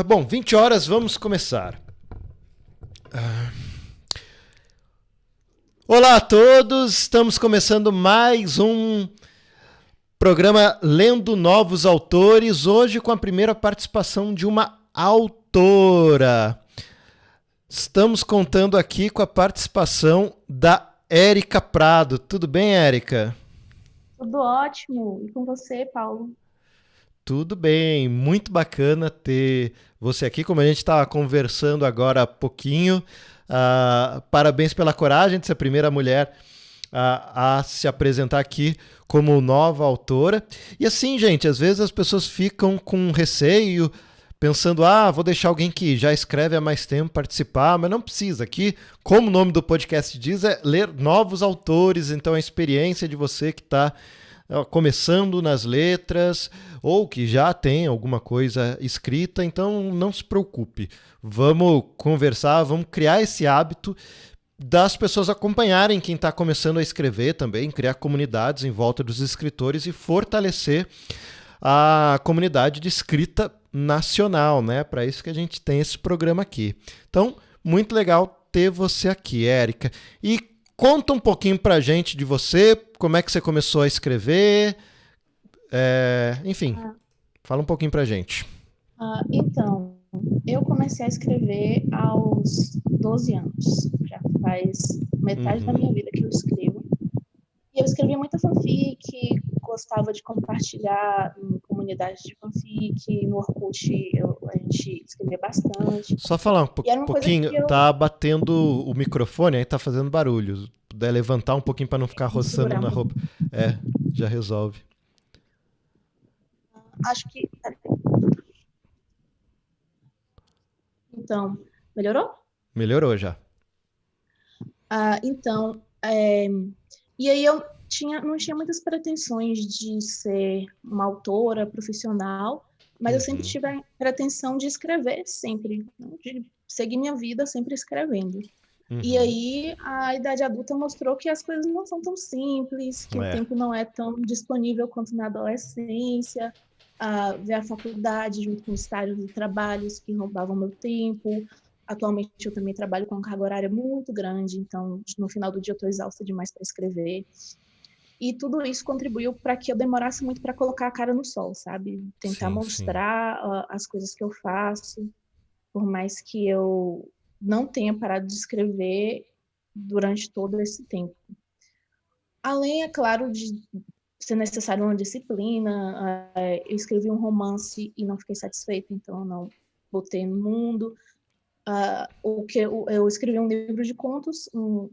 Bom, 20 horas, vamos começar. Olá a todos, estamos começando mais um programa Lendo Novos Autores, hoje com a primeira participação de uma autora. Estamos contando aqui com a participação da Érica Prado. Tudo bem, Érica? Tudo ótimo. E com você, Paulo? Tudo bem, muito bacana ter você aqui, como a gente estava conversando agora há pouquinho. Parabéns pela coragem de ser a primeira mulher a se apresentar aqui como nova autora. E assim, gente, às vezes as pessoas ficam com receio, pensando, vou deixar alguém que já escreve há mais tempo participar, mas não precisa. Aqui, como o nome do podcast diz, é ler novos autores, então a experiência de você que está começando nas letras ou que já tem alguma coisa escrita, então não se preocupe. Vamos conversar, vamos criar esse hábito das pessoas acompanharem quem está começando a escrever também, criar comunidades em volta dos escritores e fortalecer a comunidade de escrita nacional, né? Para isso que a gente tem esse programa aqui. Então, muito legal ter você aqui, Érica. E conta um pouquinho pra gente de você, como é que você começou a escrever, enfim, Ah, fala um pouquinho pra gente. então, eu comecei a escrever aos 12 anos. Já faz metade da Uhum, minha vida que eu escrevo. E eu escrevia muita fanfic, gostava de compartilhar em comunidades de fanfic, no Orkut a gente escrevia bastante. só falar um E era uma coisa pouquinho, que eu tá batendo o microfone, aí tá fazendo barulho. Se puder levantar um pouquinho pra não ficar me roçando segurar na muito. roupa, já resolve. Acho que. Então, melhorou? Melhorou já. Então, e aí eu não tinha muitas pretensões de ser uma autora profissional, mas eu sempre Uhum, tive a pretensão de escrever sempre, né? De seguir minha vida sempre escrevendo. E uhum. aí a idade adulta mostrou que as coisas não são tão simples, que o tempo não é tão disponível quanto na adolescência, ver a faculdade junto com estágios e trabalhos que roubavam meu tempo. Atualmente eu também trabalho com uma carga horária muito grande, então no final do dia eu estou exausta demais para escrever. E tudo isso contribuiu para que eu demorasse muito para colocar a cara no sol, sabe? Tentar Sim, sim. mostrar as coisas que eu faço, por mais que eu não tenha parado de escrever durante todo esse tempo. Além, é claro, de ser necessário uma disciplina, eu escrevi um romance e não fiquei satisfeita, então eu não botei no mundo. Eu escrevi um livro de contos, um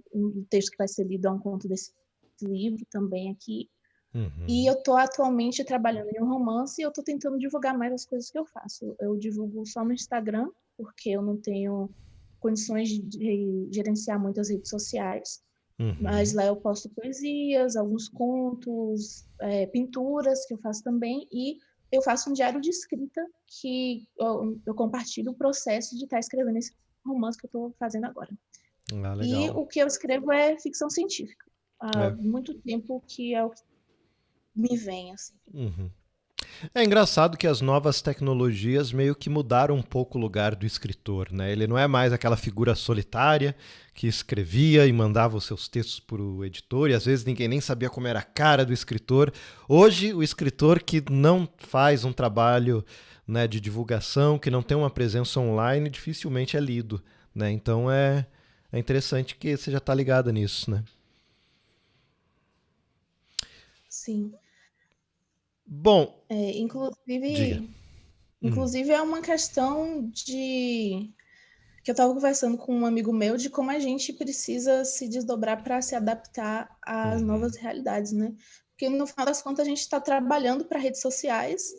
texto que vai ser lido é um conto desse livro também aqui. E Uhum. eu estou atualmente trabalhando em um romance e eu estou tentando divulgar mais as coisas que eu faço. Eu divulgo só no Instagram, porque eu não tenho condições de gerenciar muitas redes sociais. Mas Uhum. lá eu posto poesias, alguns contos, pinturas que eu faço também, e eu faço um diário de escrita que eu compartilho o processo de estar escrevendo esse romance que eu estou fazendo agora. E Legal. o que eu escrevo é ficção científica. Há É. muito tempo que é o que me vem, assim. Uhum. É engraçado que as novas tecnologias meio que mudaram um pouco o lugar do escritor, né? Ele não é mais aquela figura solitária que escrevia e mandava os seus textos para o editor e às vezes ninguém nem sabia como era a cara do escritor. Hoje, o escritor que não faz um trabalho, né, de divulgação, que não tem uma presença online, dificilmente é lido, né? Então é interessante que você já está ligada nisso, né? Sim. Bom, É, diga. inclusive é uma questão de que eu estava conversando com um amigo meu de como a gente precisa se desdobrar para se adaptar às Uhum. novas realidades, né? Porque no final das contas a gente está trabalhando para redes sociais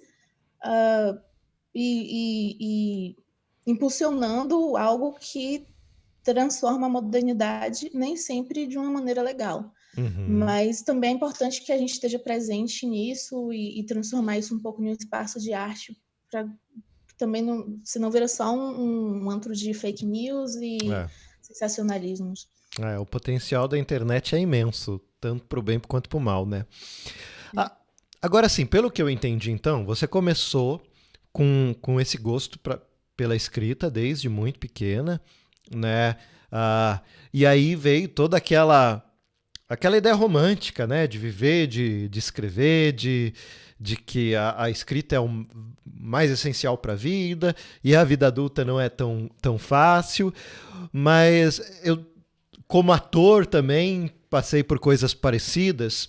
e impulsionando algo que transforma a modernidade nem sempre de uma maneira legal. Uhum. Mas também é importante que a gente esteja presente nisso e transformar isso um pouco em um espaço de arte para também não, se não vira só um antro de fake news e É. sensacionalismos. O potencial da internet é imenso, tanto para o bem quanto para o mal, né? Ah, agora sim, pelo que eu entendi, então, você começou com esse gosto pela escrita desde muito pequena, né? E aí veio toda aquela ideia romântica, né? De viver, de escrever, de que a escrita é o mais essencial para a vida e a vida adulta não é tão fácil. Mas eu, como ator também, passei por coisas parecidas.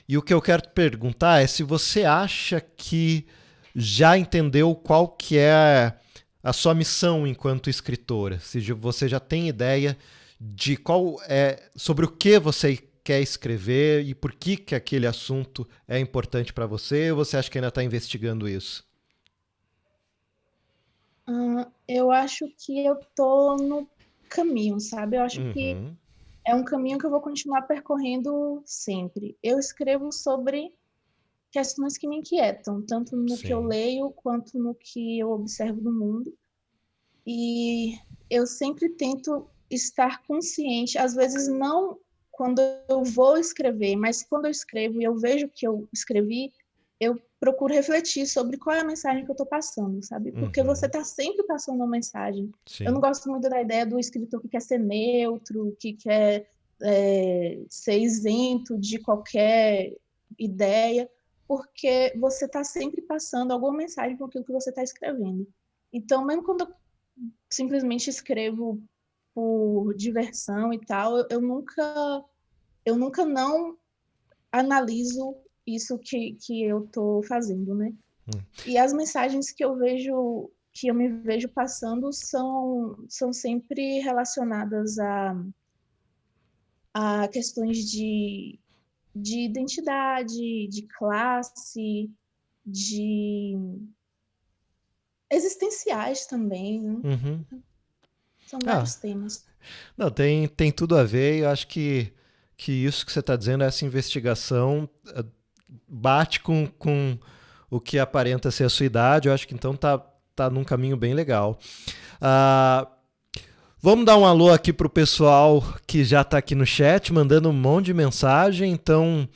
E o que eu quero te perguntar é se você acha que já entendeu qual que é a sua missão enquanto escritora. Se você já tem ideia de sobre o que você quer escrever e por que aquele assunto é importante para você, ou você acha que ainda está investigando isso? Eu acho que eu tô no caminho, sabe? Eu acho que Uhum. é um caminho que eu vou continuar percorrendo sempre. Eu escrevo sobre questões que me inquietam, tanto no que eu Sim. leio quanto no que eu observo do mundo. E eu sempre tento estar consciente, às vezes não quando eu vou escrever, mas quando eu escrevo e eu vejo que eu escrevi, eu procuro refletir sobre qual é a mensagem que eu estou passando, sabe? Porque você Uhum. está sempre passando uma mensagem. Eu não Sim. gosto muito da ideia do escritor que quer ser neutro, que quer ser isento de qualquer ideia, porque você está sempre passando alguma mensagem com aquilo que você está escrevendo. Então, mesmo quando eu simplesmente escrevo por diversão e tal, eu nunca não analiso isso que eu estou fazendo, né? E as mensagens que eu vejo, que eu me vejo passando são sempre relacionadas a questões de identidade, de classe, de existenciais também, né? Uhum. São Ah, vários temas. não, tem tudo a ver, e eu acho que isso que você está dizendo, essa investigação, bate com o que aparenta ser a sua idade. Eu acho que então tá num caminho bem legal. Ah, vamos dar um alô aqui pro pessoal que já está aqui no chat, mandando um monte de mensagem. Então,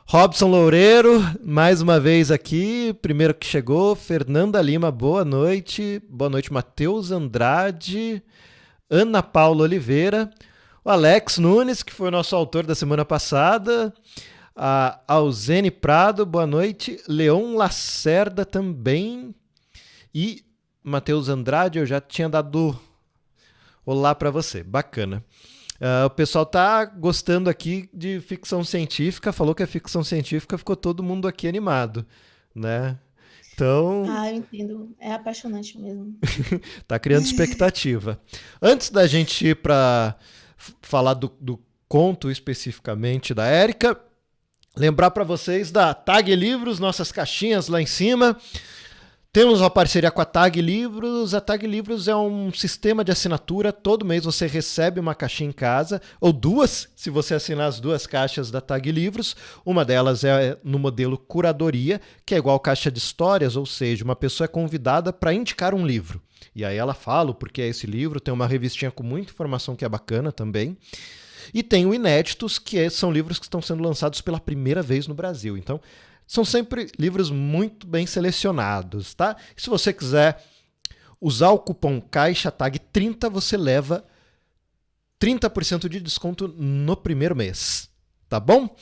Robson Loureiro, mais uma vez aqui, primeiro que chegou. Fernanda Lima, boa noite. Boa noite, Matheus Andrade. Ana Paula Oliveira. O Alex Nunes, que foi o nosso autor da semana passada. A Alzene Prado, boa noite. Leon Lacerda também. E Matheus Andrade, eu já tinha dado olá para você. Bacana. O pessoal tá gostando aqui de ficção científica, falou que a ficção científica, ficou todo mundo aqui animado, né? Então, Ah, eu entendo. É apaixonante mesmo. tá criando expectativa. Antes da gente ir para falar do conto especificamente da Érica, lembrar para vocês da Tag Livros, nossas caixinhas lá em cima. Temos uma parceria com a Tag Livros. A Tag Livros é um sistema de assinatura. Todo mês você recebe uma caixinha em casa, ou duas, se você assinar as duas caixas da Tag Livros. Uma delas é no modelo curadoria, que é igual caixa de histórias, ou seja, uma pessoa é convidada para indicar um livro. E aí ela fala o porquê é esse livro, tem uma revistinha com muita informação que é bacana também. E tem o Inéditos, que são livros que estão sendo lançados pela primeira vez no Brasil. Então, são sempre livros muito bem selecionados, tá? E se você quiser usar o cupom CAIXATAG30, você leva 30% de desconto no primeiro mês, tá bom?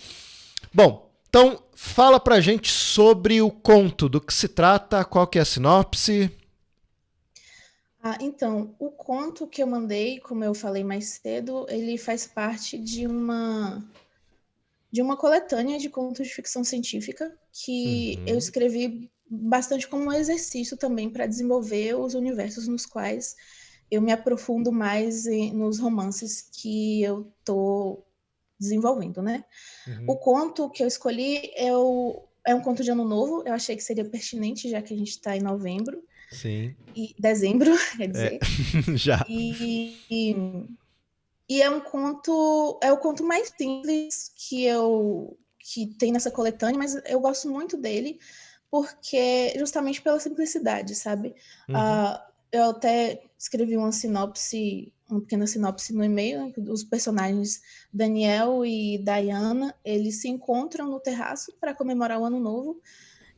Bom, então fala pra gente sobre o conto, do que se trata, qual que é a sinopse. Então, o conto que eu mandei, como eu falei mais cedo, ele faz parte de uma coletânea de contos de ficção científica que eu Uhum. escrevi bastante como um exercício também para desenvolver os universos nos quais eu me aprofundo mais nos romances que eu estou desenvolvendo, né? O Uhum. conto que eu escolhi é um conto de Ano Novo, eu achei que seria pertinente, já que a gente está em novembro, Sim. e dezembro, quer É. dizer. Já. E é é o conto mais simples que tem nessa coletânea, mas eu gosto muito dele porque justamente pela simplicidade, sabe? Uhum. Eu até escrevi uma pequena sinopse no e-mail, né? Os personagens Daniel e Diana, eles se encontram no terraço para comemorar o Ano Novo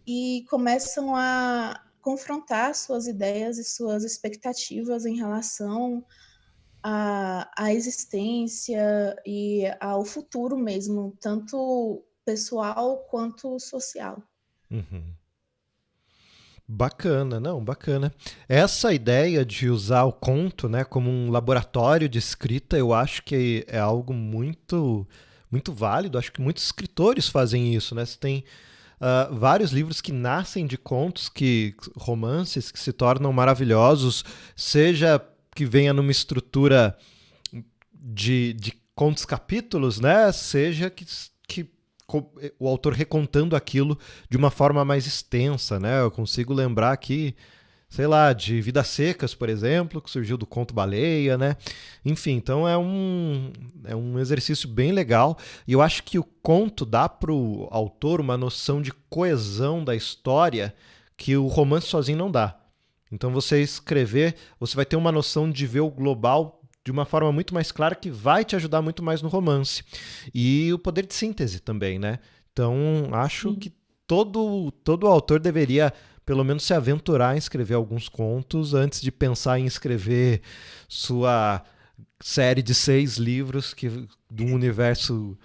e começam confrontar suas ideias e suas expectativas em relação à existência e ao futuro mesmo, tanto pessoal quanto social. Uhum. Bacana, não, bacana. Essa ideia de usar o conto, né, como um laboratório de escrita, eu acho que é algo muito, muito válido. Acho que muitos escritores fazem isso, né? Você tem vários livros que nascem de contos, romances que se tornam maravilhosos, seja que venha numa estrutura de contos capítulos, né? Seja que o autor recontando aquilo de uma forma mais extensa, né? Eu consigo lembrar aqui, sei lá, de Vidas Secas, por exemplo, que surgiu do conto Baleia, né? Enfim, então é um exercício bem legal, e eu acho que o conto dá para o autor uma noção de coesão da história que o romance sozinho não dá. Então você escrever, você vai ter uma noção de ver o global de uma forma muito mais clara, que vai te ajudar muito mais no romance. E o poder de síntese também, né? Então, acho que todo autor deveria, pelo menos, se aventurar em escrever alguns contos antes de pensar em escrever sua série de 6 livros de um universo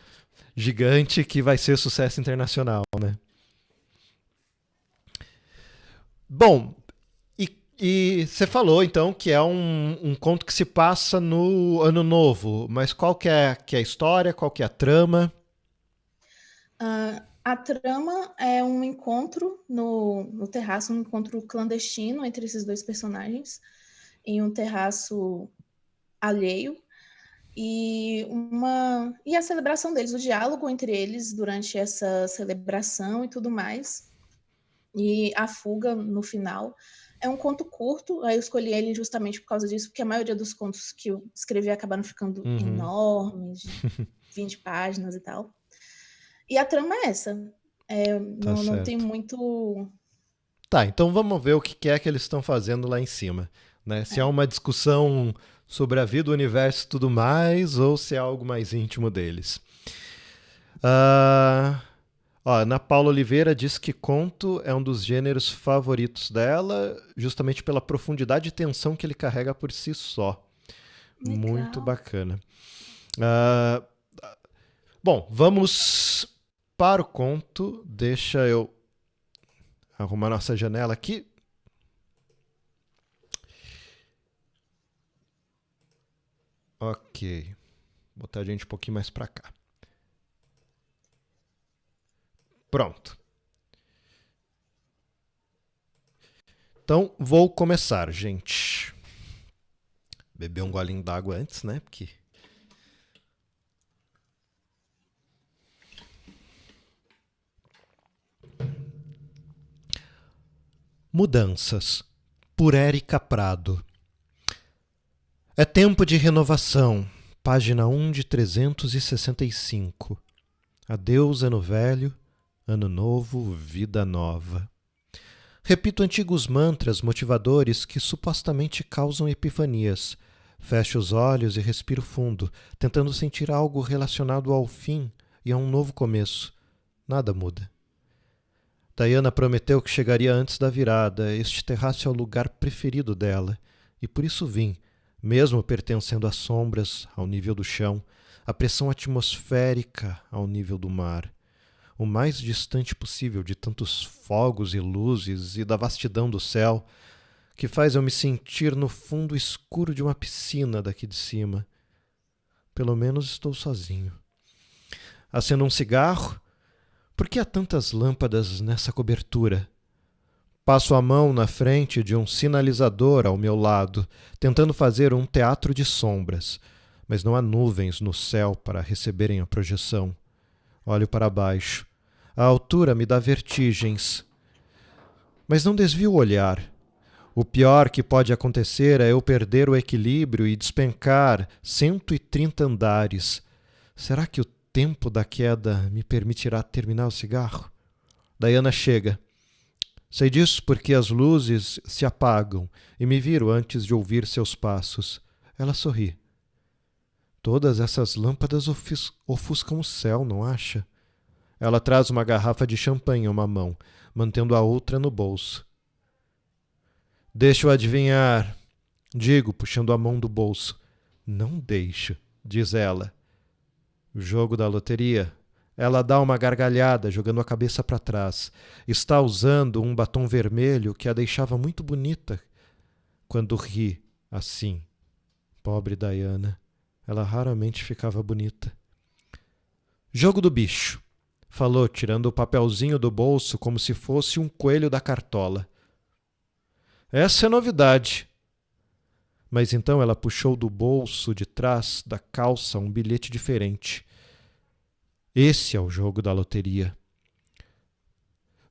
gigante que vai ser sucesso internacional, né? Bom, e você falou, então, que é um conto que se passa no Ano Novo, mas qual que é a história, qual que é a trama? A trama é um encontro no terraço, um encontro clandestino entre esses dois personagens, em um terraço alheio, e a celebração deles, o diálogo entre eles durante essa celebração e tudo mais, e a fuga no final. É um conto curto, aí eu escolhi ele justamente por causa disso, porque a maioria dos contos que eu escrevi acabaram ficando enormes, de 20 páginas e tal. E a trama é essa. Não tem muito... Tá, então vamos ver o que é que eles estão fazendo lá em cima. Né? Se é uma discussão sobre a vida, o universo e tudo mais, ou se é algo mais íntimo deles. Ana Paula Oliveira diz que conto é um dos gêneros favoritos dela, justamente pela profundidade e tensão que ele carrega por si só. Legal. Muito bacana. Bom, vamos para o conto. Deixa eu arrumar nossa janela aqui. Ok. Vou botar a gente um pouquinho mais para cá. Pronto. Então, vou começar, gente. Beber um golinho d'água antes, né? Porque... Mudanças, por Érica Prado. É tempo de renovação. Página 1 de 365. Adeus, ano velho. Ano novo, vida nova. Repito antigos mantras motivadores que supostamente causam epifanias. Fecho os olhos e respiro fundo, tentando sentir algo relacionado ao fim e a um novo começo. Nada muda. Diana prometeu que chegaria antes da virada. Este terraço é o lugar preferido dela. E por isso vim, mesmo pertencendo às sombras, ao nível do chão, à pressão atmosférica, ao nível do mar. O mais distante possível de tantos fogos e luzes e da vastidão do céu, que faz eu me sentir no fundo escuro de uma piscina daqui de cima. Pelo menos estou sozinho. Acendo um cigarro. Por que há tantas lâmpadas nessa cobertura? Passo a mão na frente de um sinalizador ao meu lado, tentando fazer um teatro de sombras, mas não há nuvens no céu para receberem a projeção. Olho para baixo. A altura me dá vertigens. Mas não desvio o olhar. O pior que pode acontecer é eu perder o equilíbrio e despencar 130 andares. Será que o tempo da queda me permitirá terminar o cigarro? Diana chega. Sei disso porque as luzes se apagam e me viro antes de ouvir seus passos. Ela sorri. Todas essas lâmpadas ofuscam o céu, não acha? Ela traz uma garrafa de champanhe em uma mão, mantendo a outra no bolso. Deixa eu adivinhar, digo, puxando a mão do bolso. Não deixo, diz ela. O jogo da loteria. Ela dá uma gargalhada, jogando a cabeça para trás. Está usando um batom vermelho que a deixava muito bonita quando ri assim. Pobre Diana. Ela raramente ficava bonita. Jogo do bicho, falou, tirando o papelzinho do bolso como se fosse um coelho da cartola. Essa é novidade. Mas então ela puxou do bolso de trás da calça um bilhete diferente. Esse é o jogo da loteria.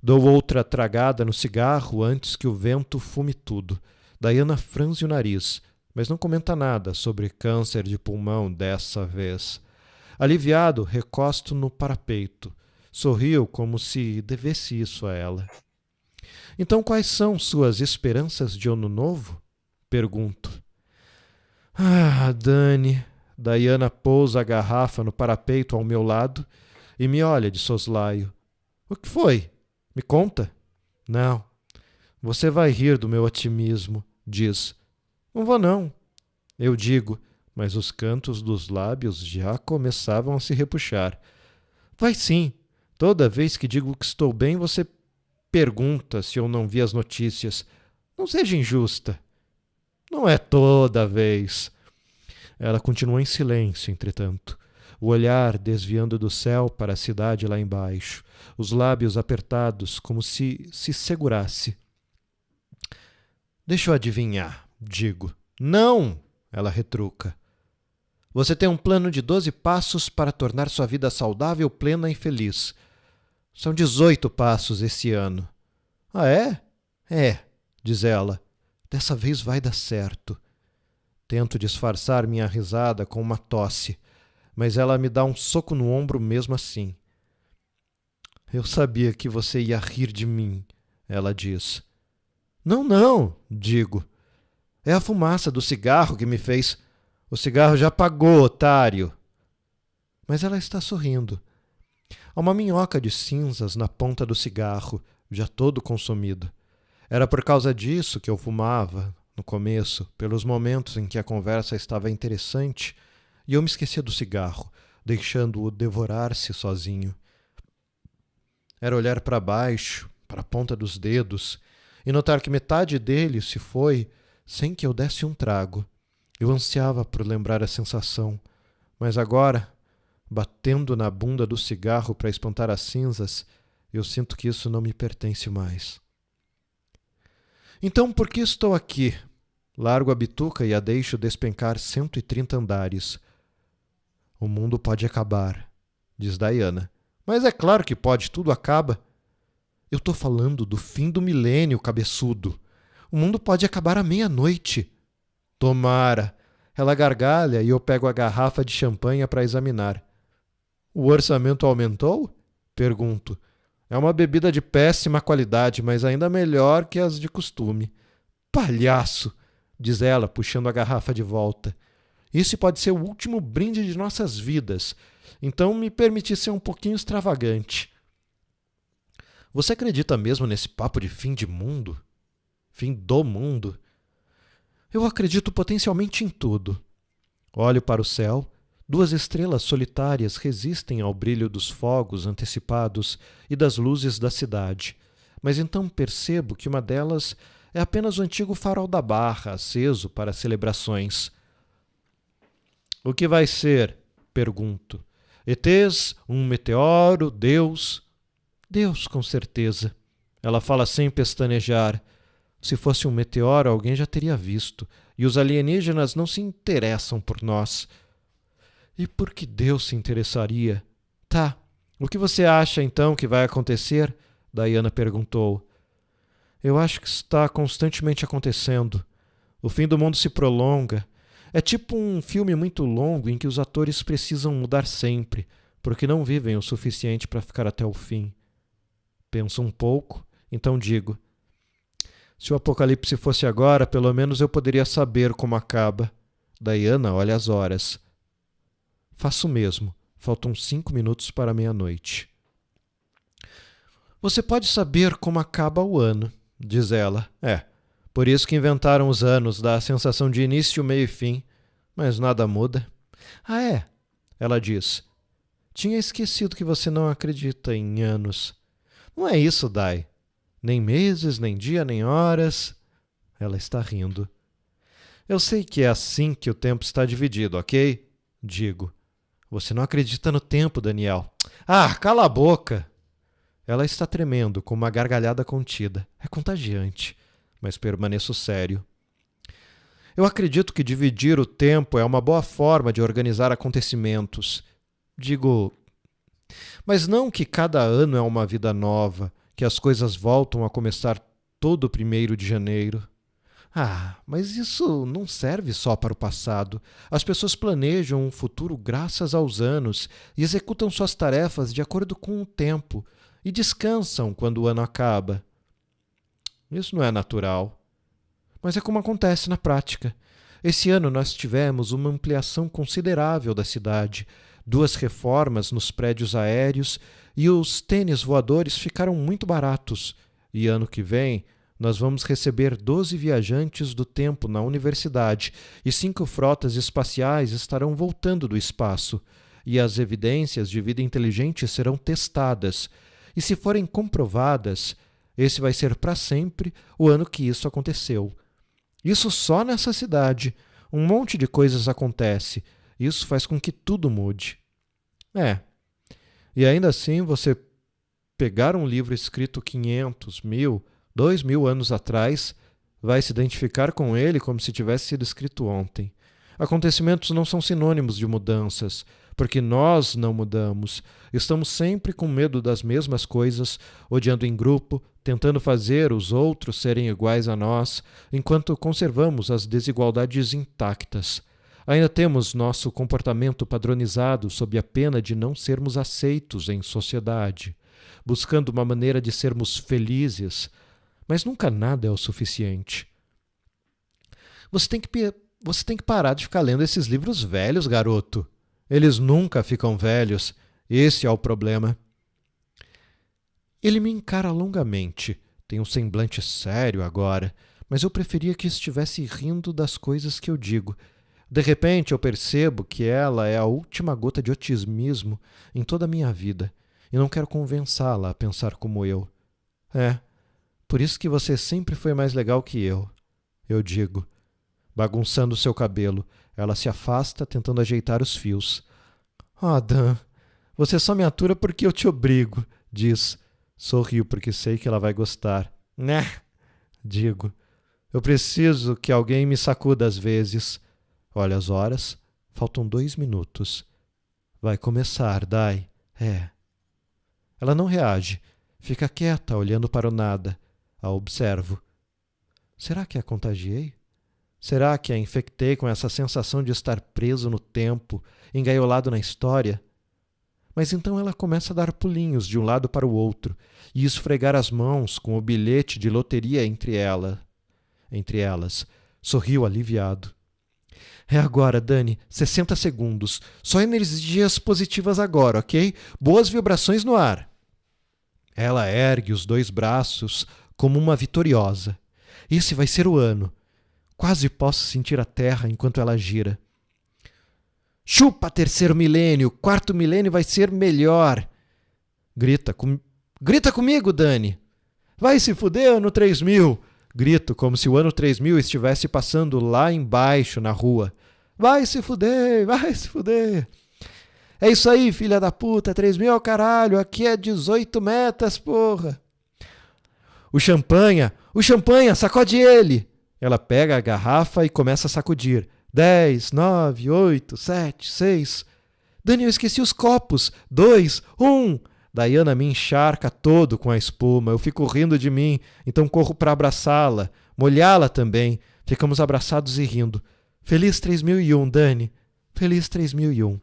Dou outra tragada no cigarro antes que o vento fume tudo. Diana franze o nariz, mas não comenta nada sobre câncer de pulmão dessa vez. Aliviado, recosto no parapeito. Sorriu como se devesse isso a ela. Então quais são suas esperanças de ano novo? Pergunto. Ah, Dani. Diana pousa a garrafa no parapeito ao meu lado e me olha de soslaio. O que foi? Me conta. Não. Você vai rir do meu otimismo, diz. Não vou não. Eu digo, mas os cantos dos lábios já começavam a se repuxar. Vai sim. Toda vez que digo que estou bem, você pergunta se eu não vi as notícias. Não seja injusta. Não é toda vez. Ela continuou em silêncio, entretanto, o olhar desviando do céu para a cidade lá embaixo, os lábios apertados como se segurasse. Deixa eu adivinhar, digo. Não! Ela retruca. Você tem um plano de 12 passos para tornar sua vida saudável, plena e feliz. São 18 passos esse ano. Ah, é? É, diz ela. Dessa vez vai dar certo. Tento disfarçar minha risada com uma tosse, mas ela me dá um soco no ombro mesmo assim. Eu sabia que você ia rir de mim, ela diz. Não, não, digo. É a fumaça do cigarro que me fez. O cigarro já apagou, otário. Mas ela está sorrindo. Há uma minhoca de cinzas na ponta do cigarro, já todo consumido. Era por causa disso que eu fumava, no começo, pelos momentos em que a conversa estava interessante, e eu me esquecia do cigarro, deixando-o devorar-se sozinho. Era olhar para baixo, para a ponta dos dedos, e notar que metade dele se foi sem que eu desse um trago. Eu ansiava por lembrar a sensação, mas agora, batendo na bunda do cigarro para espantar as cinzas, eu sinto que isso não me pertence mais. Então por que estou aqui? Largo a bituca e a deixo despencar 130 andares. O mundo pode acabar, diz Diana. Mas é claro que pode, tudo acaba. Eu estou falando do fim do milênio, cabeçudo. O mundo pode acabar à meia-noite. Tomara. Ela gargalha e eu pego a garrafa de champanhe para examinar. O orçamento aumentou? Pergunto. É uma bebida de péssima qualidade, mas ainda melhor que as de costume. Palhaço! Diz ela, puxando a garrafa de volta. Esse pode ser o último brinde de nossas vidas, então me permite ser um pouquinho extravagante. Você acredita mesmo nesse papo de fim de mundo? Fim do mundo? Eu acredito potencialmente em tudo. Olho para o céu, 2 estrelas solitárias resistem ao brilho dos fogos antecipados e das luzes da cidade, mas então percebo que uma delas é apenas o antigo farol da Barra, aceso para celebrações. O que vai ser? Pergunto. ETs? Um meteoro? Deus? Deus, com certeza. Ela fala sem pestanejar. Se fosse um meteoro, alguém já teria visto, e os alienígenas não se interessam por nós. E por que Deus se interessaria? Tá, o que você acha então que vai acontecer? Diana perguntou. Eu acho que está constantemente acontecendo. O fim do mundo se prolonga. É tipo um filme muito longo em que os atores precisam mudar sempre, porque não vivem o suficiente para ficar até o fim. Penso um pouco, então digo. Se o apocalipse fosse agora, pelo menos eu poderia saber como acaba. Diana olha as horas. Faço o mesmo. Faltam 5 minutos para meia-noite. Você pode saber como acaba o ano, diz ela. Por isso que inventaram os anos, dá a sensação de início, meio e fim. Mas nada muda. Ah, é? Ela diz. Tinha esquecido que você não acredita em anos. Não é isso, Dai. Nem meses, nem dia, nem horas. Ela está rindo. Eu sei que é assim que o tempo está dividido, ok? Digo. Você não acredita no tempo, Daniel. Ah, cala a boca! Ela está tremendo, com uma gargalhada contida. É contagiante, mas permaneço sério. Eu acredito que dividir o tempo é uma boa forma de organizar acontecimentos. Digo, mas não que cada ano é uma vida nova, que as coisas voltam a começar todo 1º de janeiro. Ah, mas isso não serve só para o passado. As pessoas planejam um futuro graças aos anos e executam suas tarefas de acordo com o tempo e descansam quando o ano acaba. Isso não é natural. Mas é como acontece na prática. Esse ano nós tivemos uma ampliação considerável da cidade, 2 reformas nos prédios aéreos e os tênis voadores ficaram muito baratos. E ano que vem nós vamos receber 12 viajantes do tempo na universidade e 5 frotas espaciais estarão voltando do espaço. E as evidências de vida inteligente serão testadas. E se forem comprovadas, esse vai ser para sempre o ano que isso aconteceu. Isso só nessa cidade. Um monte de coisas acontece. Isso faz com que tudo mude. E ainda assim você pegar um livro escrito 500, 1000, 2000 anos atrás, vai se identificar com ele como se tivesse sido escrito ontem. Acontecimentos não são sinônimos de mudanças, porque nós não mudamos. Estamos sempre com medo das mesmas coisas, odiando em grupo, tentando fazer os outros serem iguais a nós, enquanto conservamos as desigualdades intactas. Ainda temos nosso comportamento padronizado sob a pena de não sermos aceitos em sociedade, buscando uma maneira de sermos felizes, mas nunca nada é o suficiente. Você tem que parar de ficar lendo esses livros velhos, garoto. Eles nunca ficam velhos. Esse é o problema. Ele me encara longamente. Tem um semblante sério agora, mas eu preferia que estivesse rindo das coisas que eu digo. De repente eu percebo que ela é a última gota de otimismo em toda a minha vida, e não quero convencê-la a pensar como eu. Por isso que você sempre foi mais legal que eu digo. Bagunçando seu cabelo, ela se afasta tentando ajeitar os fios. Dan, você só me atura porque eu te obrigo, diz. Sorrio porque sei que ela vai gostar. Né? Digo. Eu preciso que alguém me sacuda às vezes. Olha as horas. Faltam 2 minutos. Vai começar, Dai. Ela não reage. Fica quieta, olhando para o nada. A observo. Será que a contagiei? Será que a infectei com essa sensação de estar preso no tempo, engaiolado na história? Mas então ela começa a dar pulinhos de um lado para o outro e esfregar as mãos com o bilhete de loteria entre elas. Sorriu aliviado. É agora, Dani. 60 segundos. Só energias positivas agora, ok? Boas vibrações no ar. Ela ergue os 2 braços como uma vitoriosa. Esse vai ser o ano. Quase posso sentir a terra enquanto ela gira. Chupa 3º milênio, 4º milênio vai ser melhor. Grita comigo, Dani. Vai se fuder, ano 3000. Grito como se o ano 3000 estivesse passando lá embaixo na rua. Vai se fuder, vai se fuder. É isso aí, filha da puta, 3000 é o caralho, aqui é 18 metas, porra. O champanhe, sacode ele. Ela pega a garrafa e começa a sacudir. 10, 9, 8, 7, 6. Dani, eu esqueci os copos. 2, 1. Diana me encharca todo com a espuma. Eu fico rindo de mim, então corro para abraçá-la, molhá-la também. Ficamos abraçados e rindo. Feliz 3001, Dani. Feliz 3001.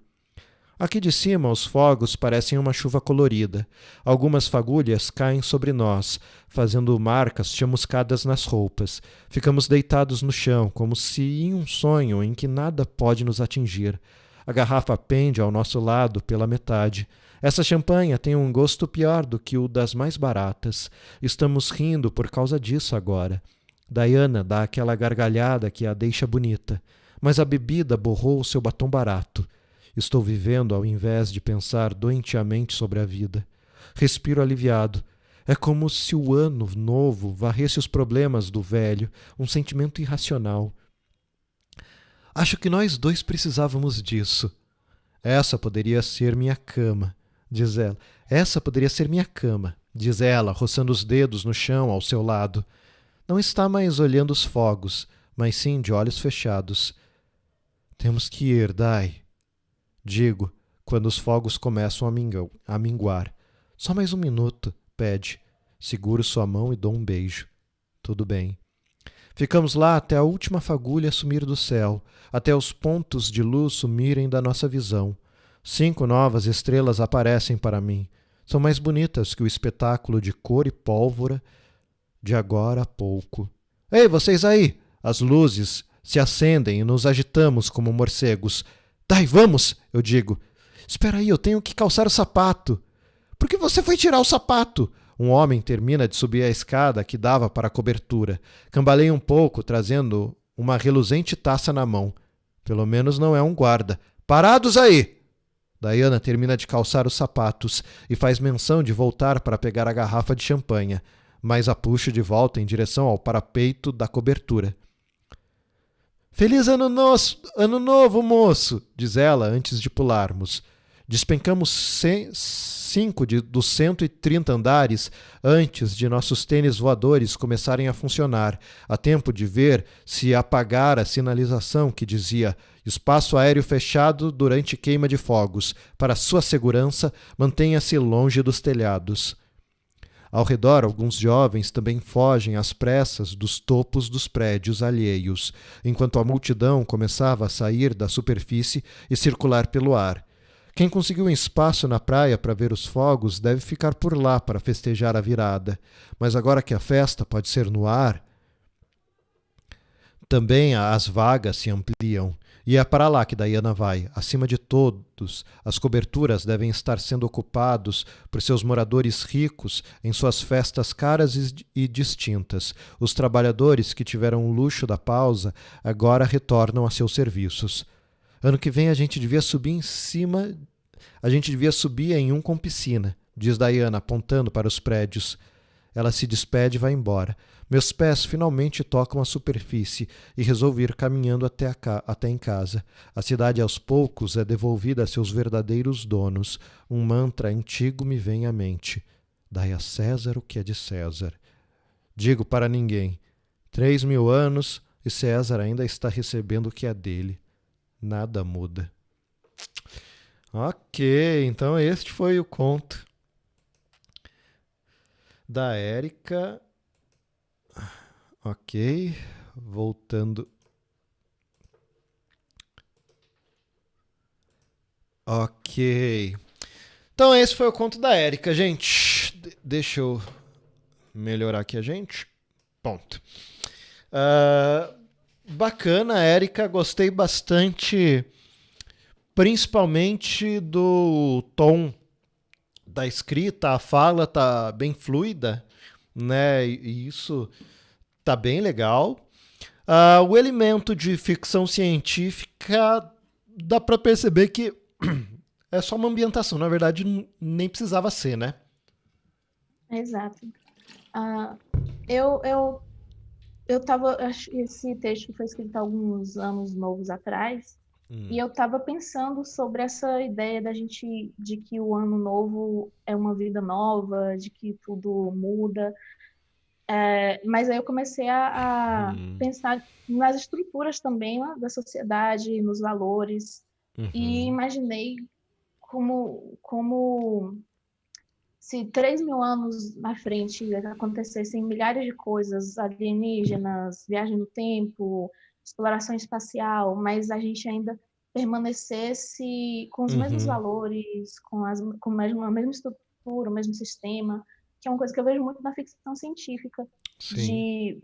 Aqui de cima, os fogos parecem uma chuva colorida. Algumas fagulhas caem sobre nós, fazendo marcas chamuscadas nas roupas. Ficamos deitados no chão, como se em um sonho em que nada pode nos atingir. A garrafa pende ao nosso lado pela metade. Essa champanhe tem um gosto pior do que o das mais baratas. Estamos rindo por causa disso agora. Diana dá aquela gargalhada que a deixa bonita, mas a bebida borrou o seu batom barato. Estou vivendo ao invés de pensar doentiamente sobre a vida. Respiro aliviado. É como se o ano novo varresse os problemas do velho, um sentimento irracional. Acho que nós dois precisávamos disso. Essa poderia ser minha cama, diz ela. Essa poderia ser minha cama, diz ela, roçando os dedos no chão ao seu lado. Não está mais olhando os fogos, mas sim de olhos fechados. Temos que ir, Dai. Digo, quando os fogos começam a minguar. Só mais um minuto, pede. Seguro sua mão e dou um beijo. Tudo bem. Ficamos lá até a última fagulha sumir do céu, até os pontos de luz sumirem da nossa visão. 5 novas estrelas aparecem para mim. São mais bonitas que o espetáculo de cor e pólvora de agora a pouco. Ei, vocês aí! As luzes se acendem e nos agitamos como morcegos. Dai, vamos! Eu digo. Espera aí, eu tenho que calçar o sapato. Por que você foi tirar o sapato? Um homem termina de subir a escada que dava para a cobertura. Cambaleia um pouco, trazendo uma reluzente taça na mão. Pelo menos não é um guarda. Parados aí! Diana termina de calçar os sapatos e faz menção de voltar para pegar a garrafa de champanhe, mas a puxo de volta em direção ao parapeito da cobertura. Feliz ano novo, moço! Diz ela antes de pularmos. Despencamos 5 dos 130 andares antes de nossos tênis voadores começarem a funcionar, a tempo de ver se apagar a sinalização que dizia espaço aéreo fechado durante queima de fogos. Para sua segurança, mantenha-se longe dos telhados. Ao redor, alguns jovens também fogem às pressas dos topos dos prédios alheios, enquanto a multidão começava a sair da superfície e circular pelo ar. Quem conseguiu um espaço na praia para ver os fogos deve ficar por lá para festejar a virada. Mas agora que a festa pode ser no ar, também as vagas se ampliam. E é para lá que Diana vai. Acima de todos, as coberturas devem estar sendo ocupados por seus moradores ricos em suas festas caras e distintas. Os trabalhadores que tiveram o luxo da pausa agora retornam a seus serviços. Ano que vem a gente devia subir em um com piscina, diz Diana, apontando para os prédios. Ela se despede e vai embora. Meus pés finalmente tocam a superfície e resolvo ir caminhando até em casa. A cidade aos poucos é devolvida a seus verdadeiros donos. Um mantra antigo me vem à mente. Dai a César o que é de César. Digo para ninguém. 3.000 anos e César ainda está recebendo o que é dele. Nada muda. Ok, então este foi o conto da Érica. Ok, voltando. Ok. Então esse foi o conto da Érica, gente. Deixa eu melhorar aqui a gente. Ponto. Bacana, Érica, gostei bastante, principalmente do tom da escrita, a fala tá bem fluida, né? E isso tá bem legal. O elemento de ficção científica dá para perceber que é só uma ambientação, na verdade nem precisava ser, né? Exato. Esse texto foi escrito há alguns anos novos atrás, e eu estava pensando sobre essa ideia de que o ano novo é uma vida nova, de que tudo muda. Mas aí eu comecei a pensar nas estruturas também, né, da sociedade, nos valores, e imaginei como se 3.000 anos na frente acontecessem milhares de coisas, alienígenas, viagem no tempo, exploração espacial, mas a gente ainda permanecesse com os mesmos valores, com a mesma estrutura, o mesmo sistema, que é uma coisa que eu vejo muito na ficção científica, de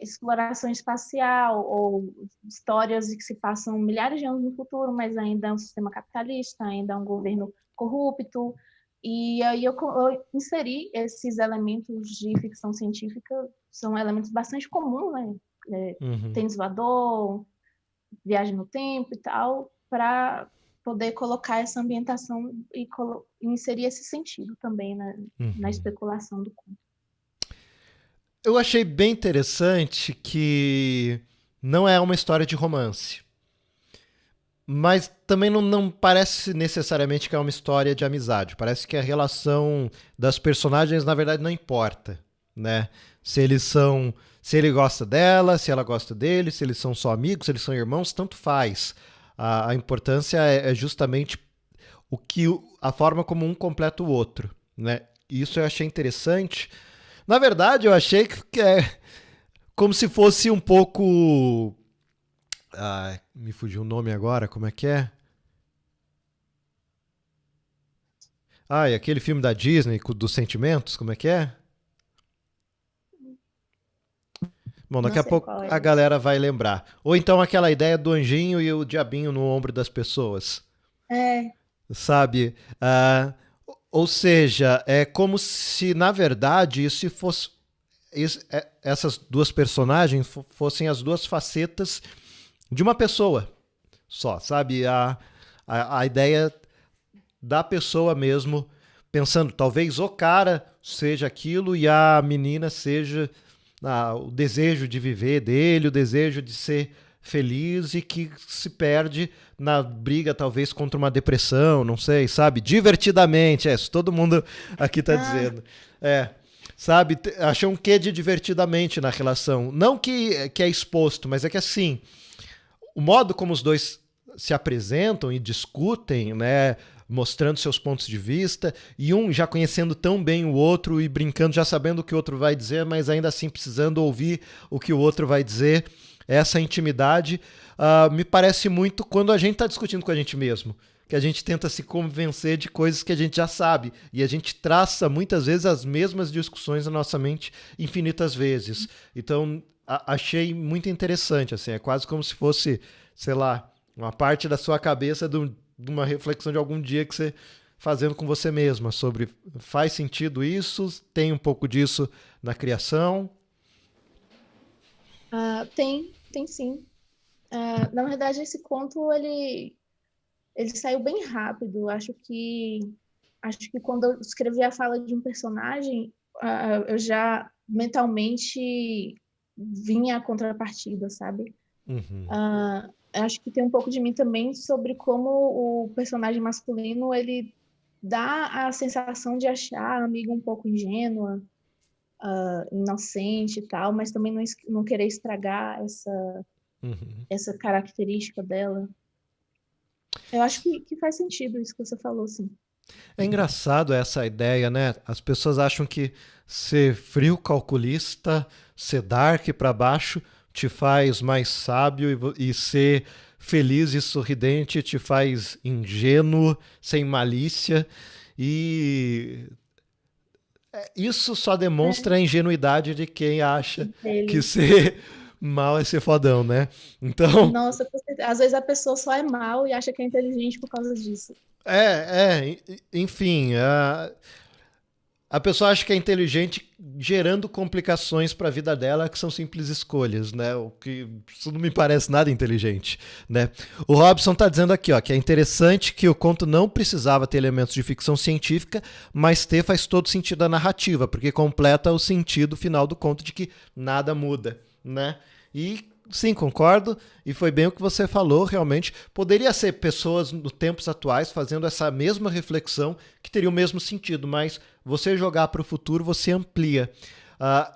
exploração espacial, ou histórias que se passam milhares de anos no futuro, mas ainda é um sistema capitalista, ainda é um governo corrupto. E aí eu inseri esses elementos de ficção científica, são elementos bastante comuns, né? Tênis voador, viagem no tempo e tal, para poder colocar essa ambientação e inserir esse sentido também na especulação do conto. Eu achei bem interessante que não é uma história de romance. Mas também não parece necessariamente que é uma história de amizade. Parece que a relação das personagens, na verdade, não importa, né? Se ele gosta dela, se ela gosta dele, se eles são só amigos, se eles são irmãos, tanto faz. A importância é justamente a forma como um completa o outro, né? Isso eu achei interessante. Na verdade, eu achei que é como se fosse um pouco... me fugiu o nome agora, como é que é? E aquele filme da Disney dos sentimentos, como é que é? Bom, daqui a pouco a galera vai lembrar. Ou então aquela ideia do anjinho e o diabinho no ombro das pessoas. Sabe? Ou seja, é como se, na verdade, essas duas personagens fossem as duas facetas de uma pessoa só, sabe? A ideia da pessoa mesmo, pensando, talvez o cara seja aquilo e a menina seja o desejo de viver dele, o desejo de ser feliz e que se perde na briga, talvez, contra uma depressão, não sei, sabe? Divertidamente, isso todo mundo aqui tá dizendo. Sabe? Achei um quê de divertidamente na relação. Não que é exposto, mas é que assim, o modo como os dois se apresentam e discutem, né, mostrando seus pontos de vista, e um já conhecendo tão bem o outro e brincando, já sabendo o que o outro vai dizer, mas ainda assim precisando ouvir o que o outro vai dizer. Essa intimidade me parece muito quando a gente está discutindo com a gente mesmo, que a gente tenta se convencer de coisas que a gente já sabe, e a gente traça muitas vezes as mesmas discussões na nossa mente infinitas vezes. Então, achei muito interessante, assim, é quase como se fosse, sei lá, uma parte da sua cabeça de uma reflexão de algum dia que você fazendo com você mesma sobre faz sentido isso, tem um pouco disso na criação? Tem sim. Na verdade, esse conto ele saiu bem rápido. Acho que quando eu escrevi a fala de um personagem, eu já mentalmente vinha a contrapartida, sabe? Acho que tem um pouco de mim também sobre como o personagem masculino ele dá a sensação de achar a amiga um pouco ingênua, inocente e tal, mas também não querer estragar essa característica dela. Eu acho que faz sentido isso que você falou, sim. É engraçado essa ideia, né? As pessoas acham que ser frio calculista, ser dark para baixo, te faz mais sábio e ser feliz e sorridente te faz ingênuo, sem malícia. E isso só demonstra a ingenuidade de quem acha que ser mal é ser fodão, né? Então... Nossa, às vezes a pessoa só é mal e acha que é inteligente por causa disso. Enfim, a pessoa acha que é inteligente gerando complicações para a vida dela que são simples escolhas, né? O que isso não me parece nada inteligente, né? O Robson está dizendo aqui, ó, que é interessante que o conto não precisava ter elementos de ficção científica, mas faz todo sentido a narrativa, porque completa o sentido final do conto de que nada muda, né? E sim, concordo, e foi bem o que você falou, realmente. Poderia ser pessoas nos tempos atuais fazendo essa mesma reflexão que teria o mesmo sentido, mas você jogar para o futuro, você amplia.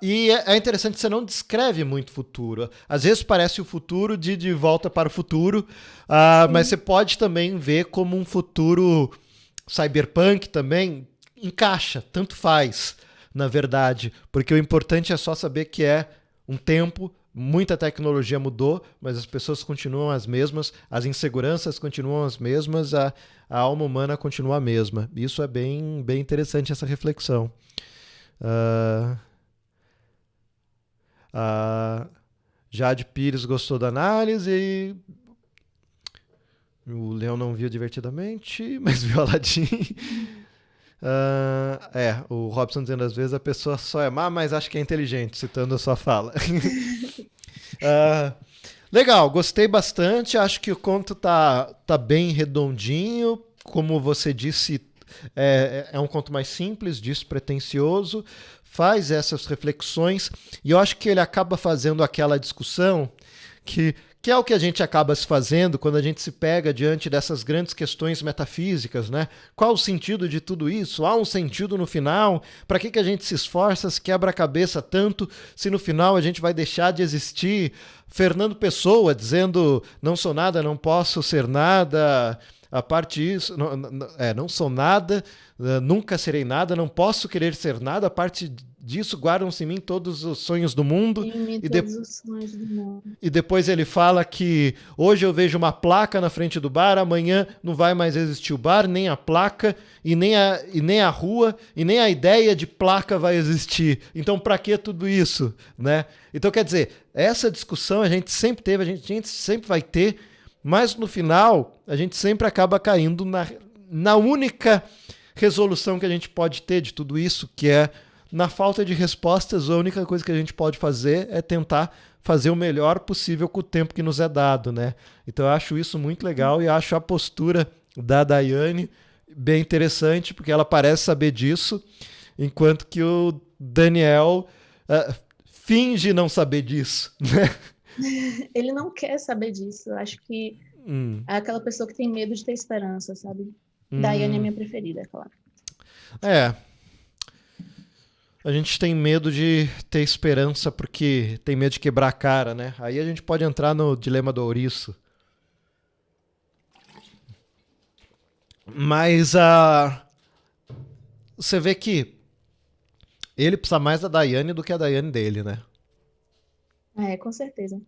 E é interessante que você não descreve muito o futuro. Às vezes parece o futuro de volta para o futuro, mas você pode também ver como um futuro cyberpunk também encaixa, tanto faz, na verdade, porque o importante é só saber que é um tempo. Muita tecnologia mudou, mas as pessoas continuam as mesmas, as inseguranças continuam as mesmas, a alma humana continua a mesma. Isso é bem, bem interessante, essa reflexão. Jade Pires gostou da análise. O Leão não viu divertidamente, mas viu Aladdin. O Robson dizendo às vezes a pessoa só é má, mas acho que é inteligente, citando a sua fala. Legal, gostei bastante. Acho que o conto tá bem redondinho. Como você disse, é um conto mais simples, despretensioso, faz essas reflexões, e eu acho que ele acaba fazendo aquela discussão que é o que a gente acaba se fazendo quando a gente se pega diante dessas grandes questões metafísicas, né? Qual o sentido de tudo isso? Há um sentido no final? Para que a gente se esforça, se quebra a cabeça tanto, se no final a gente vai deixar de existir? Fernando Pessoa dizendo, não sou nada, não posso ser nada, a parte disso, não sou nada, nunca serei nada, não posso querer ser nada, a parte disso guardam-se em mim todos os sonhos do mundo. Os sonhos do mundo. E depois ele fala que hoje eu vejo uma placa na frente do bar, amanhã não vai mais existir o bar, nem a placa, e nem a rua, e nem a ideia de placa vai existir. Então para que tudo isso? Né? Então quer dizer, essa discussão a gente sempre teve, a gente sempre vai ter, mas no final a gente sempre acaba caindo na única resolução que a gente pode ter de tudo isso, que é, na falta de respostas, a única coisa que a gente pode fazer é tentar fazer o melhor possível com o tempo que nos é dado, né? Então eu acho isso muito legal e acho a postura da Daiane bem interessante, porque ela parece saber disso, enquanto que o Daniel finge não saber disso, né? Ele não quer saber disso. Eu acho que é aquela pessoa que tem medo de ter esperança, sabe? Daiane é minha preferida, é claro. A gente tem medo de ter esperança porque tem medo de quebrar a cara, né? Aí a gente pode entrar no dilema do ouriço. Mas você vê que ele precisa mais da Daiane do que a Daiane dele, né? Com certeza.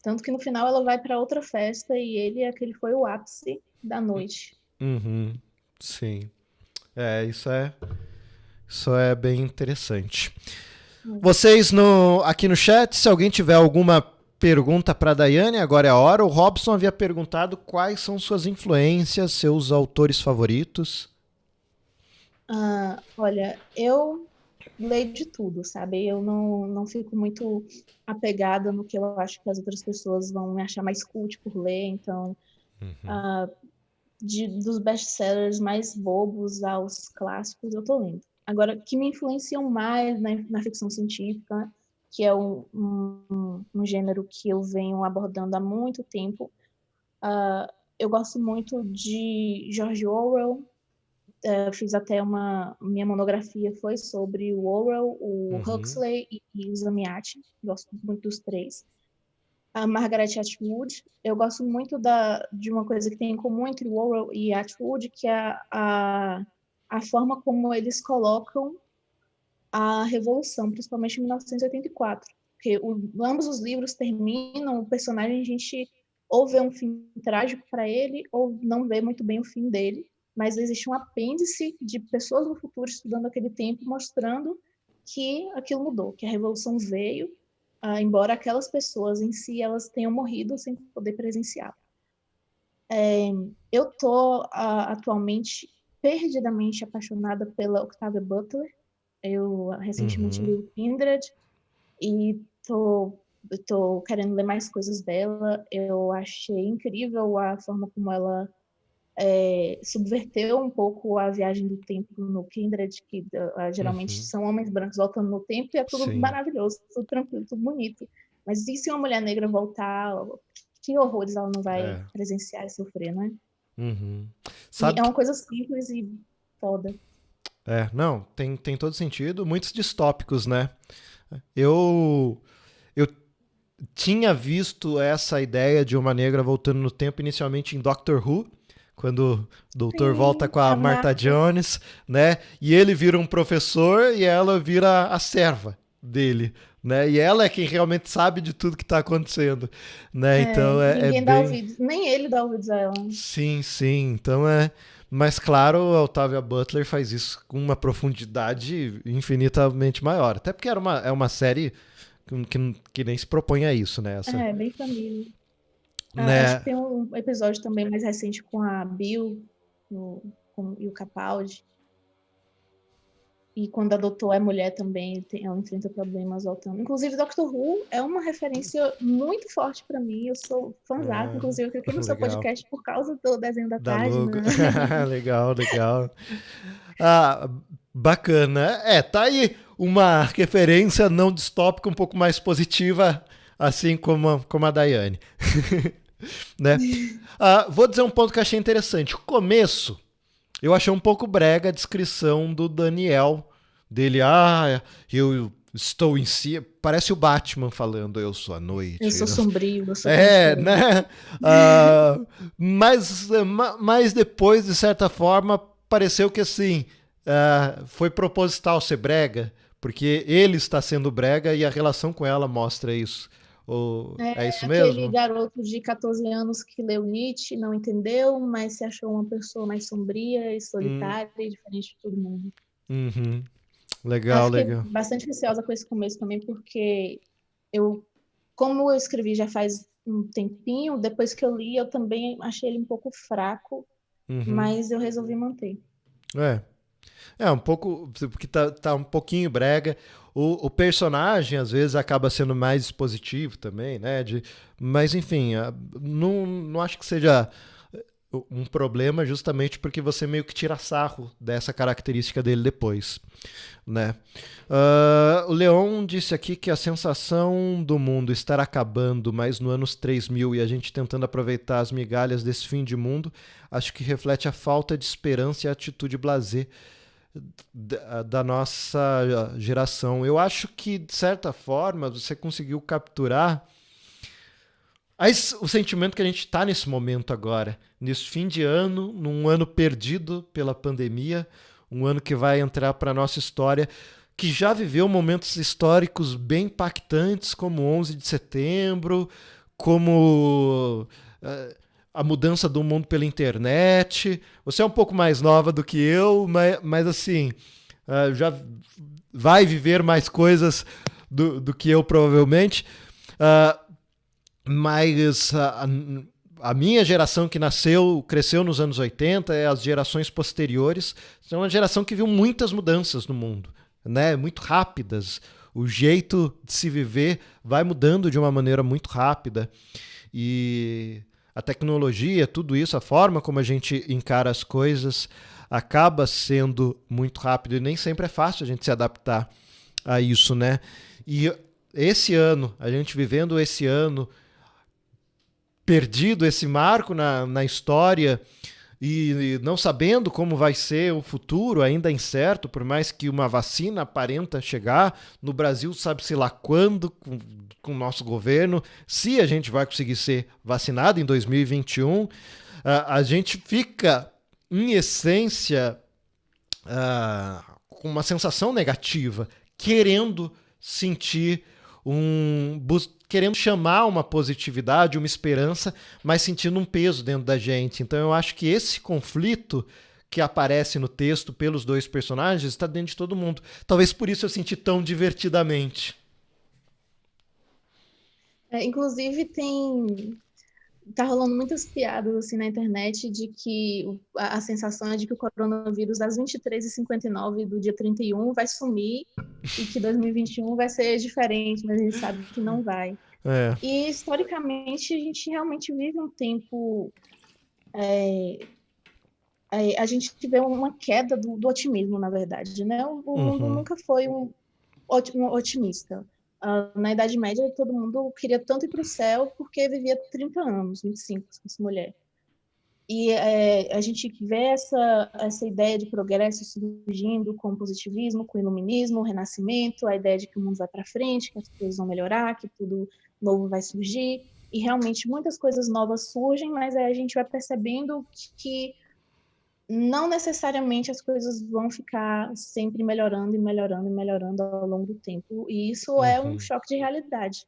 Tanto que no final ela vai para outra festa e aquele foi o ápice da noite. Sim. Isso é bem interessante. Vocês aqui no chat, se alguém tiver alguma pergunta para a Daiane, agora é a hora. O Robson havia perguntado quais são suas influências, seus autores favoritos. Olha, eu leio de tudo, sabe? Eu não fico muito apegada no que eu acho que as outras pessoas vão me achar mais cult por ler. Então, dos best-sellers mais bobos aos clássicos, eu tô lendo. Agora, que me influenciam mais na ficção científica, que é um gênero que eu venho abordando há muito tempo, eu gosto muito de George Orwell. Fiz até minha monografia foi sobre o Orwell, o Huxley e o Zamiatti. Gosto muito dos três. A Margaret Atwood. Eu gosto muito de uma coisa que tem em comum entre o Orwell e Atwood, que é a forma como eles colocam a Revolução, principalmente em 1984. Porque ambos os livros terminam, o personagem, a gente ou vê um fim trágico para ele, ou não vê muito bem o fim dele, mas existe um apêndice de pessoas no futuro estudando aquele tempo, mostrando que aquilo mudou, que a Revolução veio, embora aquelas pessoas em si, elas tenham morrido sem poder presenciar. Eu estou atualmente perdidamente apaixonada pela Octavia Butler. Eu recentemente li o Kindred e tô querendo ler mais coisas dela. Eu achei incrível a forma como ela subverteu um pouco a viagem do tempo no Kindred, que geralmente são homens brancos voltando no tempo e é tudo maravilhoso, tudo tranquilo, tudo bonito. Mas e se uma mulher negra voltar? Que horrores ela não vai presenciar e sofrer, né? Sabe... É uma coisa simples e foda. Não, tem todo sentido. Muitos distópicos, né? Eu tinha visto essa ideia de uma negra voltando no tempo inicialmente em Doctor Who, quando o doutor volta com a Martha Jones, né? E ele vira um professor e ela vira a serva dele, né? E ela é quem realmente sabe de tudo que está acontecendo, né? Então ninguém dá ouvidos, nem ele dá ouvidos a ela. Sim. Então mas claro, a Octavia Butler faz isso com uma profundidade infinitamente maior. Até porque é uma série que nem se propõe a isso, né? Bem família. Né? Acho que tem um episódio também mais recente com a Bill e o Capaldi. E quando adotou é mulher também, ela enfrenta problemas voltando. Inclusive, Doctor Who é uma referência muito forte para mim. Eu sou fãzada, inclusive eu cliquei no seu Legal. podcast por causa do desenho da Da tarde. logo. Né? Legal, legal. Ah, bacana. Tá aí uma referência não distópica um pouco mais positiva, assim como a Daiane. Né? Vou dizer um ponto que eu achei interessante. O começo, eu achei um pouco brega a descrição do Daniel. Dele, eu estou em si. Parece o Batman falando, eu sou a noite. Eu sou sombrio, eu sou né? Mas depois, de certa forma, pareceu que assim foi proposital ser brega, porque ele está sendo brega e a relação com ela mostra isso. É isso aquele mesmo? garoto de 14 anos que leu Nietzsche, não entendeu, mas se achou uma pessoa mais sombria e solitária e diferente de todo mundo. Uhum. Eu Legal, fiquei legal. bastante ansiosa com esse começo também, porque como eu escrevi já faz um tempinho, depois que eu li, eu também achei ele um pouco fraco, Uhum. mas eu resolvi manter. Um pouco, porque tá um pouquinho brega. O personagem, às vezes, acaba sendo mais expositivo também, né? Mas, enfim, não acho que seja um problema justamente porque você meio que tira sarro dessa característica dele depois, né? O Leon disse aqui que a sensação do mundo estar acabando, mas no anos 3000 e a gente tentando aproveitar as migalhas desse fim de mundo, acho que reflete a falta de esperança e a atitude blasé da nossa geração. Eu acho que, de certa forma, você conseguiu capturar o sentimento que a gente está nesse momento agora, nesse fim de ano, num ano perdido pela pandemia, um ano que vai entrar para a nossa história, que já viveu momentos históricos bem impactantes, como 11 de setembro, como a mudança do mundo pela internet. Você é um pouco mais nova do que eu, mas assim, já vai viver mais coisas do que eu, provavelmente. Mas a minha geração que cresceu nos anos 80, as gerações posteriores, é uma geração que viu muitas mudanças no mundo, né? Muito rápidas. O jeito de se viver vai mudando de uma maneira muito rápida. E a tecnologia, tudo isso, a forma como a gente encara as coisas, acaba sendo muito rápido e nem sempre é fácil a gente se adaptar a isso, né? E esse ano, a gente vivendo esse ano, perdido esse marco na história e não sabendo como vai ser o futuro, ainda incerto, por mais que uma vacina aparenta chegar. No Brasil, sabe-se lá quando, com o nosso governo, se a gente vai conseguir ser vacinado em 2021. A gente fica, em essência, com uma sensação negativa, querendo sentir querendo chamar uma positividade, uma esperança, mas sentindo um peso dentro da gente. Então eu acho que esse conflito que aparece no texto pelos dois personagens está dentro de todo mundo. Talvez por isso eu senti tão divertidamente. Inclusive tá rolando muitas piadas assim na internet de que a sensação é de que o coronavírus às 23h59 do dia 31 vai sumir e que 2021 vai ser diferente, mas a gente sabe que não vai. E historicamente a gente realmente vive um tempo a gente vê uma queda do otimismo, na verdade, né? O mundo nunca foi um otimista. Na Idade Média, todo mundo queria tanto ir para o céu porque vivia 30 anos, 25, se fosse mulher. E a gente vê essa ideia de progresso surgindo com o positivismo, com o iluminismo, o renascimento, a ideia de que o mundo vai para frente, que as coisas vão melhorar, que tudo novo vai surgir. E realmente muitas coisas novas surgem, mas aí a gente vai percebendo que não necessariamente as coisas vão ficar sempre melhorando e melhorando e melhorando ao longo do tempo. E isso é um choque de realidade.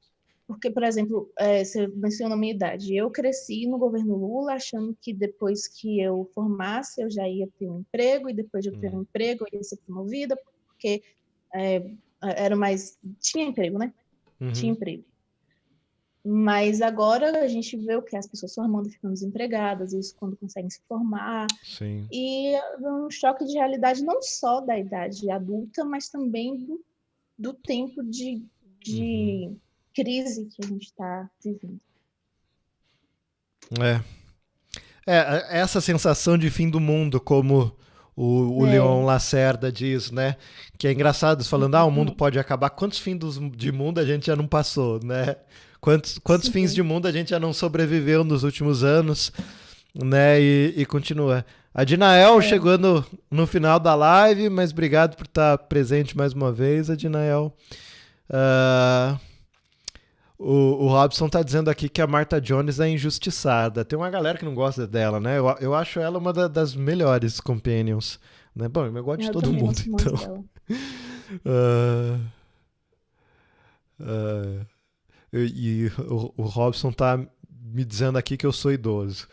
Porque, por exemplo, você menciona a minha idade. Eu cresci no governo Lula achando que depois que eu formasse eu já ia ter um emprego e depois de eu ter um emprego eu ia ser promovida, porque era mais... Tinha emprego, né? Tinha emprego. Mas agora a gente vê o que as pessoas se formando, ficando desempregadas, isso quando conseguem se formar. Sim. E um choque de realidade não só da idade adulta, mas também do tempo de crise que a gente está vivendo. Essa sensação de fim do mundo, como o Leon Lacerda diz, né? Que é engraçado, falando, o mundo pode acabar. Quantos fins de mundo a gente já não passou, né? Quantos fins de mundo a gente já não sobreviveu nos últimos anos, né? E continua. A Dinael chegando no final da live, mas obrigado por estar presente mais uma vez, a Dinael. O Robson tá dizendo aqui que a Martha Jones é injustiçada. Tem uma galera que não gosta dela, né? Eu acho ela uma das melhores companions. Né? Bom, eu gosto de todo mundo, então. E o Robson tá me dizendo aqui que eu sou idoso.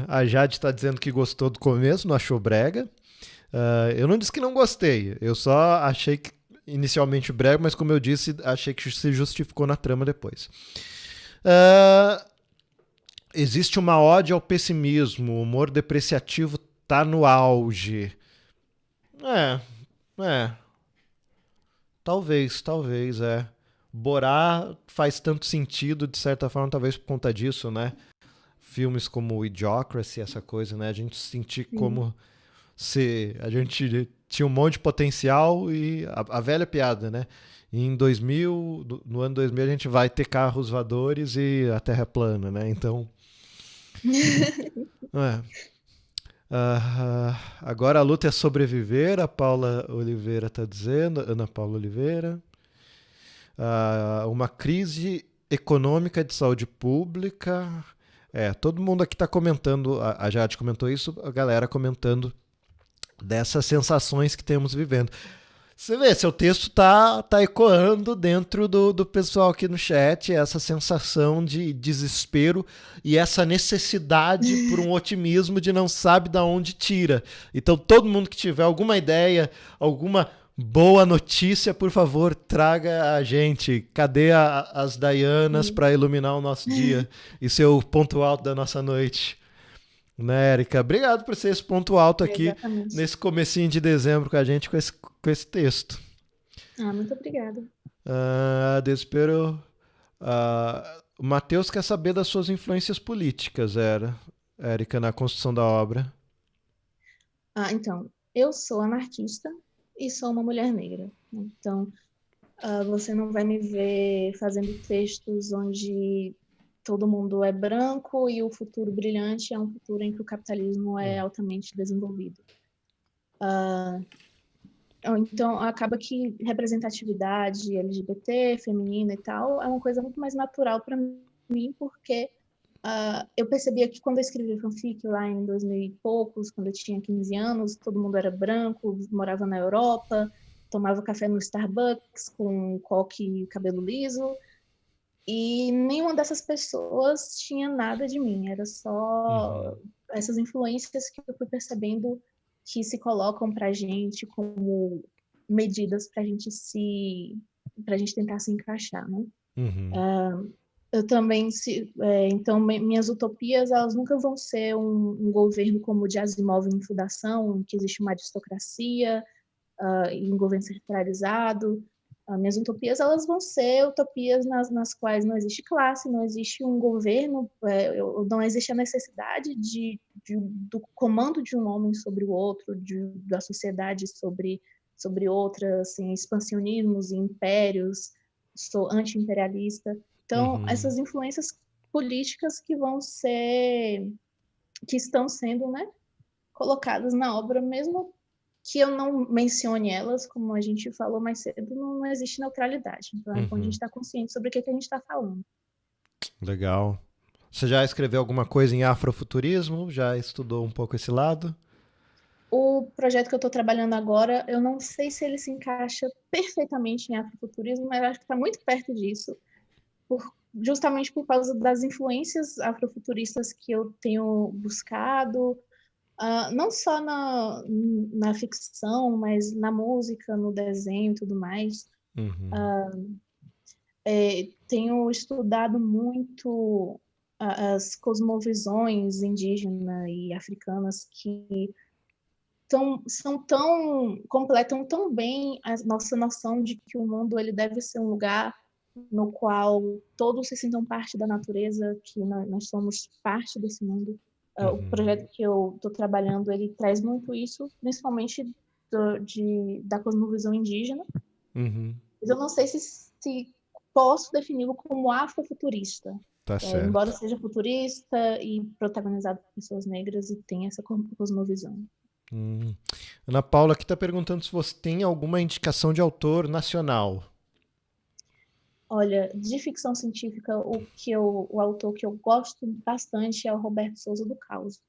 A Jade tá dizendo que gostou do começo, não achou brega. Eu não disse que não gostei. Eu só achei que inicialmente brega, mas como eu disse, achei que se justificou na trama depois. Existe uma ode ao pessimismo, o humor depreciativo tá no auge. Talvez, Borá faz tanto sentido, de certa forma, talvez por conta disso, né? Filmes como Idiocracy, essa coisa, né? A gente sentir como se a gente tinha um monte de potencial e a velha piada, né? Em 2000, no ano 2000 a gente vai ter carros voadores e a Terra é plana, né? Então... agora a luta é sobreviver, a Paula Oliveira está dizendo, Ana Paula Oliveira. Uma crise econômica de saúde pública. Todo mundo aqui está comentando, a Jade comentou isso, a galera comentando dessas sensações que temos vivendo. Você vê, seu texto tá ecoando dentro do pessoal aqui no chat, essa sensação de desespero e essa necessidade por um otimismo de não sabe de onde tira. Então, todo mundo que tiver alguma ideia, alguma boa notícia, por favor, traga a gente. Cadê as Dianas para iluminar o nosso dia e ser o ponto alto da nossa noite? Né, Érica? Obrigado por ser esse ponto alto aqui nesse comecinho de dezembro com a gente, com esse texto. Muito obrigada. Desespero. O Matheus quer saber das suas influências políticas, Érica, na construção da obra. Então, eu sou anarquista e sou uma mulher negra. Então, você não vai me ver fazendo textos onde todo mundo é branco e o futuro brilhante é um futuro em que o capitalismo é altamente desenvolvido. Então, acaba que representatividade LGBT, feminina e tal, é uma coisa muito mais natural para mim, porque eu percebia que quando eu escrevi fanfic lá em 2000 e poucos, quando eu tinha 15 anos, todo mundo era branco, morava na Europa, tomava café no Starbucks com coque e cabelo liso, e nenhuma dessas pessoas tinha nada de mim, era só essas influências que eu fui percebendo que se colocam pra gente como medidas pra gente tentar se encaixar, né? Eu também, então, minhas utopias, elas nunca vão ser um governo como o de Asimov em Fundação, em que existe uma aristocracia e um governo centralizado. Minhas utopias, elas vão ser utopias nas quais não existe classe, não existe um governo, não existe a necessidade do comando de um homem sobre o outro, da sociedade sobre outra, assim, expansionismos e impérios, sou anti-imperialista. Então, essas influências políticas que estão sendo, né, colocadas na obra, mesmo que eu não mencione elas, como a gente falou mais cedo, não existe neutralidade. Então é bom a gente estar consciente sobre o que a gente está falando. Legal. Você já escreveu alguma coisa em afrofuturismo? Já estudou um pouco esse lado? O projeto que eu estou trabalhando agora, eu não sei se ele se encaixa perfeitamente em afrofuturismo, mas eu acho que está muito perto disso, justamente por causa das influências afrofuturistas que eu tenho buscado, não só na ficção, mas na música, no desenho e tudo mais. tenho estudado muito as cosmovisões indígenas e africanas que completam tão bem a nossa noção de que o mundo ele deve ser um lugar no qual todos se sintam parte da natureza, que nós somos parte desse mundo. O projeto que eu estou trabalhando, ele traz muito isso, principalmente da cosmovisão indígena. Mas eu não sei se posso defini-lo como afrofuturista. Tá certo. Embora seja futurista e protagonizado por pessoas negras e tenha essa cosmovisão. Ana Paula aqui está perguntando se você tem alguma indicação de autor nacional. Olha, de ficção científica, o autor que eu gosto bastante é o Roberto Souza do Caos.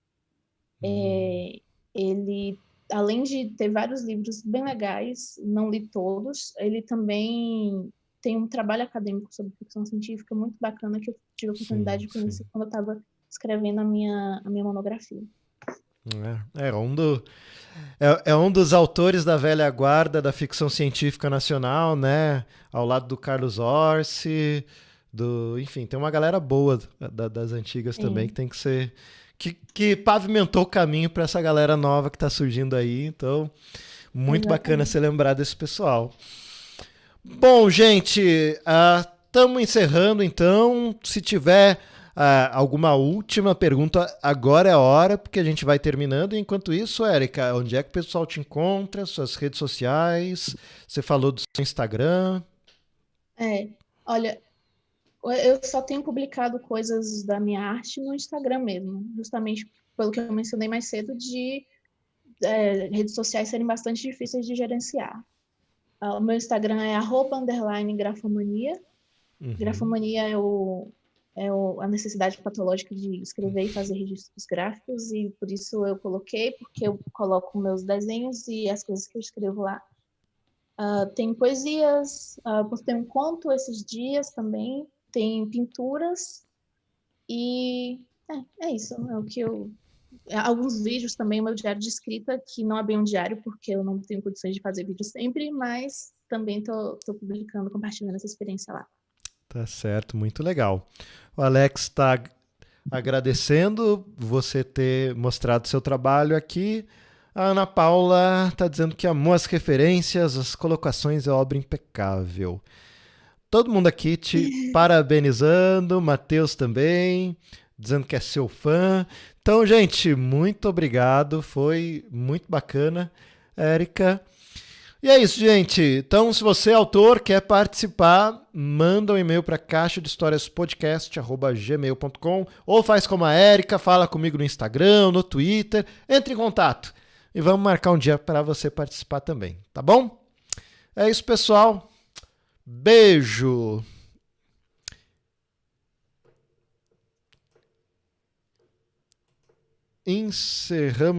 Ele, além de ter vários livros bem legais, não li todos, ele também tem um trabalho acadêmico sobre ficção científica muito bacana que eu tive a oportunidade de conhecer quando eu estava escrevendo a minha monografia. É um dos autores da velha guarda da ficção científica nacional, né? Ao lado do Carlos Orsi, enfim, tem uma galera boa das antigas também que tem que ser que pavimentou o caminho para essa galera nova que está surgindo aí. Então, muito bacana ser lembrado desse pessoal. Bom, gente, estamos encerrando, então. Se tiver alguma última pergunta, agora é a hora, porque a gente vai terminando. Enquanto isso, Érica, onde é que o pessoal te encontra? Suas redes sociais? Você falou do seu Instagram. Olha, eu só tenho publicado coisas da minha arte no Instagram mesmo, justamente pelo que eu mencionei mais cedo, de redes sociais serem bastante difíceis de gerenciar. O meu Instagram é @grafomania. Grafomania é a necessidade patológica de escrever e fazer registros gráficos, e por isso eu coloquei, porque eu coloco meus desenhos e as coisas que eu escrevo lá. Tem poesias, postei um conto esses dias também, tem pinturas, e é isso, é o que eu... Alguns vídeos também, o meu diário de escrita, que não é bem um diário, porque eu não tenho condições de fazer vídeo sempre, mas também estou publicando, compartilhando essa experiência lá. Tá certo, muito legal. O Alex está agradecendo você ter mostrado seu trabalho aqui. A Ana Paula está dizendo que amou as referências, as colocações, é obra impecável. Todo mundo aqui te parabenizando, Matheus também, dizendo que é seu fã. Então, gente, muito obrigado, foi muito bacana, Érica. E é isso, gente. Então, se você é autor, quer participar, manda um e-mail para caixadehistoriaspodcast@gmail.com ou faz como a Érica, fala comigo no Instagram, no Twitter, entre em contato e vamos marcar um dia para você participar também, tá bom? É isso, pessoal. Beijo! Encerramos.